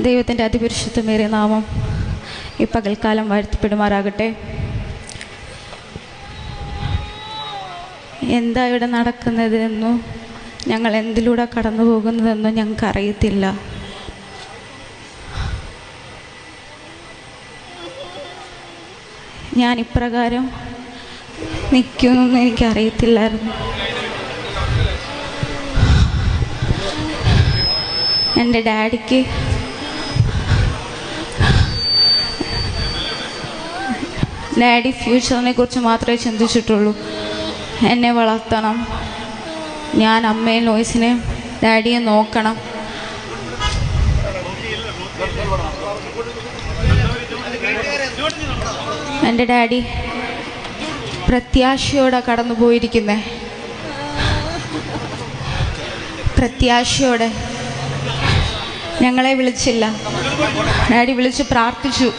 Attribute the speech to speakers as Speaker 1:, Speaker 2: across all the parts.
Speaker 1: ദൈവത്തിൻ്റെ അതിപരിശുദ്ധമേറിയ നാമം ഈ പകൽക്കാലം വാഴ്ത്തപ്പെടുമാറാകട്ടെ. എന്താ ഇവിടെ നടക്കുന്നതെന്നോ ഞങ്ങൾ എന്തിലൂടെ കടന്നു പോകുന്നതെന്നോ ഞങ്ങൾക്കറിയത്തില്ല. ഞാൻ ഇപ്രകാരം നിൽക്കുമെന്ന് എനിക്കറിയത്തില്ലായിരുന്നു. എൻ്റെ ഡാഡി ഫ്യൂച്ചറിനെ കുറിച്ച് മാത്രമേ ചിന്തിച്ചിട്ടുള്ളൂ. എന്നെ വളർത്തണം, ഞാൻ അമ്മയും ലോയ്സിനെയും ഡാഡിയെ നോക്കണം. എൻ്റെ ഡാഡി പ്രത്യാശയോടെ കടന്നു പോയിരിക്കുന്നേ, പ്രത്യാശയോടെ. ഞങ്ങളെ വിളിച്ചില്ല, ഡാഡി വിളിച്ച് പ്രാർത്ഥിച്ചു.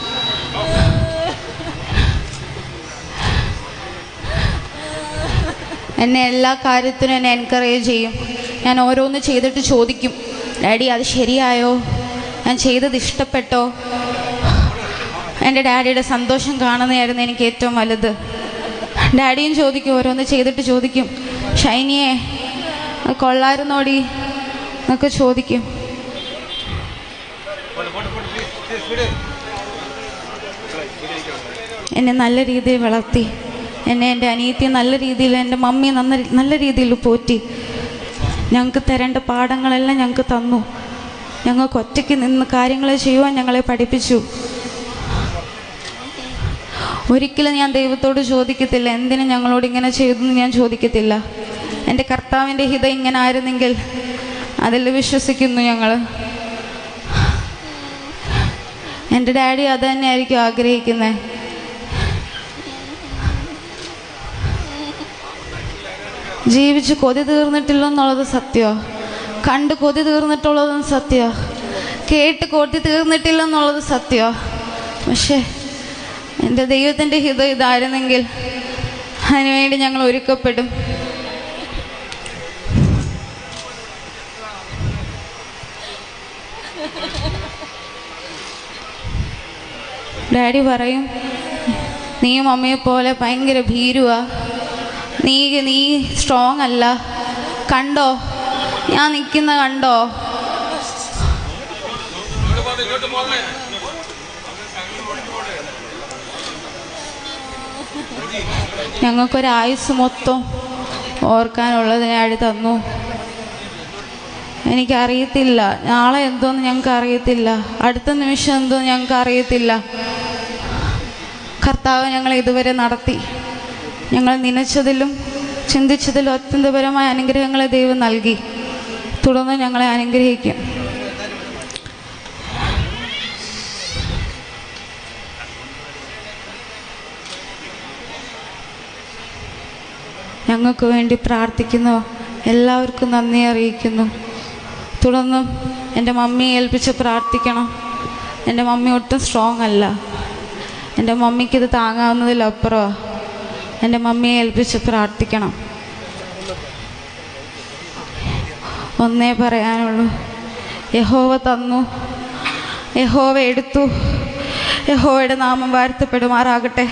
Speaker 1: എന്നെ എല്ലാ കാര്യത്തിനും എന്നെ എൻകറേജ് ചെയ്യും. ഞാൻ ഓരോന്ന് ചെയ്തിട്ട് ചോദിക്കും, ഡാഡി അത് ശരിയായോ, ഞാൻ ചെയ്തത് ഇഷ്ടപ്പെട്ടോ? എൻ്റെ ഡാഡിയുടെ സന്തോഷം കാണുന്നതായിരുന്നു എനിക്ക് ഏറ്റവും വലുത്. ഡാഡിയും ചോദിക്കും, ഓരോന്ന് ചെയ്തിട്ട് ചോദിക്കും, ഷൈനിയെ കൊള്ളായിരുന്നോടി എന്നൊക്കെ ചോദിക്കും. എന്നെ നല്ല രീതിയിൽ വളർത്തി, എന്നെ എൻ്റെ അനിയത്തിയെ നല്ല രീതിയിൽ, എൻ്റെ മമ്മിയെ നല്ല രീതിയിൽ പോറ്റി. ഞങ്ങൾക്ക് തരേണ്ട പാഠങ്ങളെല്ലാം ഞങ്ങൾക്ക് തന്നു. ഞങ്ങൾക്ക് ഒറ്റയ്ക്ക് നിന്ന് കാര്യങ്ങൾ ചെയ്യുവാൻ ഞങ്ങളെ പഠിപ്പിച്ചു. ഒരിക്കലും ഞാൻ ദൈവത്തോട് ചോദിക്കത്തില്ല എന്തിനു ഞങ്ങളോട് ഇങ്ങനെ ചെയ്തെന്ന് ഞാൻ ചോദിക്കത്തില്ല. എൻ്റെ കർത്താവിൻ്റെ ഹിതം ഇങ്ങനെ ആയിരുന്നെങ്കിൽ അതിൽ വിശ്വസിക്കുന്നു ഞങ്ങൾ. എൻ്റെ ഡാഡി അത് തന്നെയായിരിക്കും ആഗ്രഹിക്കുന്നത്. ജീവിച്ച് കൊതി തീർന്നിട്ടില്ലെന്നുള്ളത് സത്യമാണ്, കണ്ട് കൊതി തീർന്നിട്ടുള്ളതും സത്യമാണ്, കേട്ട് കൊതി തീർന്നിട്ടില്ലെന്നുള്ളത് സത്യമാണ്. പക്ഷേ എൻ്റെ ദൈവത്തിൻ്റെ ഹിതം ഇതായിരുന്നെങ്കിൽ അതിനുവേണ്ടി ഞങ്ങൾ ഒരുക്കപ്പെടും. ഡാഡി പറയും, നീയും അമ്മയെ പോലെ ഭയങ്കര ഭീരുവാ, നീ സ്ട്രോങ് അല്ല, കണ്ടോ ഞാൻ നിൽക്കുന്ന കണ്ടോ. ഞങ്ങൾക്കൊരായുസ് മൊത്തം ഓർക്കാനുള്ളത് ഡാഡി തന്നു. എനിക്കറിയത്തില്ല നാളെ എന്തോന്ന് ഞങ്ങൾക്ക് അറിയത്തില്ല, അടുത്ത നിമിഷം എന്തോന്ന് ഞങ്ങൾക്ക് അറിയത്തില്ല. കർത്താവ് ഞങ്ങളെ ഇതുവരെ നടത്തി. ഞങ്ങൾ നനച്ചതിലും ചിന്തിച്ചതിലും അത്യന്തപരമായ അനുഗ്രഹങ്ങളെ ദൈവം നൽകി, തുടർന്ന് ഞങ്ങളെ അനുഗ്രഹിക്കും. ഞങ്ങൾക്ക് വേണ്ടി പ്രാർത്ഥിക്കുന്ന എല്ലാവർക്കും നന്ദി അറിയിക്കുന്നു. തുടർന്നും എൻ്റെ മമ്മിയെ ഏൽപ്പിച്ച് പ്രാർത്ഥിക്കണം. എൻ്റെ മമ്മി ഒട്ടും സ്ട്രോങ് അല്ല, എൻ്റെ മമ്മിക്കിത് താങ്ങാവുന്നതിലപ്പുറമാണ്. എൻ്റെ മമ്മിയെ ഏൽപ്പിച്ച് പ്രാർത്ഥിക്കണം. ഒന്നേ പറയാനുള്ളൂ, യഹോവ തന്നു, യഹോവ എടുത്തു, യഹോവയുടെ നാമം വാഴ്ത്തപ്പെടുമാറാകട്ടെ.